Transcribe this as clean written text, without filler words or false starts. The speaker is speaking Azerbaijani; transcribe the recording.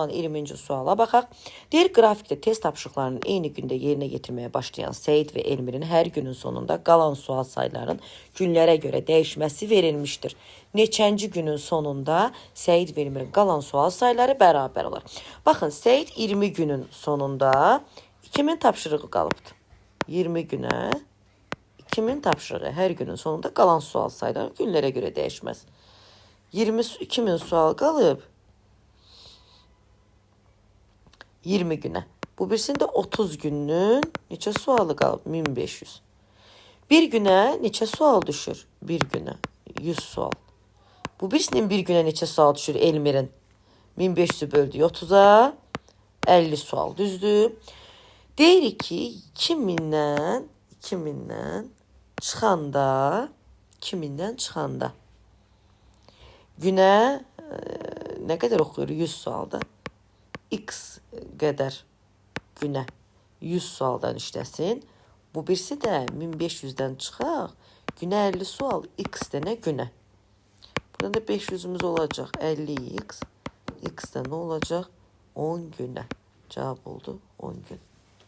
20. suala baxaq. Deyir, qrafikdə test tapşırıqlarının eyni gündə yerinə getirməyə başlayan Seyid və Elmirin hər günün sonunda qalan sual saylarının günlərə görə dəyişməsi verilmişdir. Neçənci günün sonunda Seyid və Elmirin qalan sual sayları bərabər olar. Baxın, Seyid 20 günün sonunda 2000 tapşırığı qalıbdır. 20 günə 2000 tapşırığı hər günün sonunda qalan sual sayları günlərə görə dəyişməz. 2000 sual qalıb 20 günə. Bu birisində 30 günün neçə sualı qalıb? 1500. Bir günə neçə sual düşür? Bir günə 100 sual. Bu birisinin bir günə neçə sual düşür? Elmirin 1500'ü böldük 30'a 50 sual, düzdür? Deyirik ki 2000'dən çıxanda günə nə qədər oxuyur? 100 sualda. X qədər günə 100 sualdan işləsin. Bu birisi də 1500'dən çıxaq. Günə 50 sual, x dənə günə. Burada da 500'ümüz olacaq. 50x. X də nə olacaq? 10 günə. Cavab oldu 10 gün.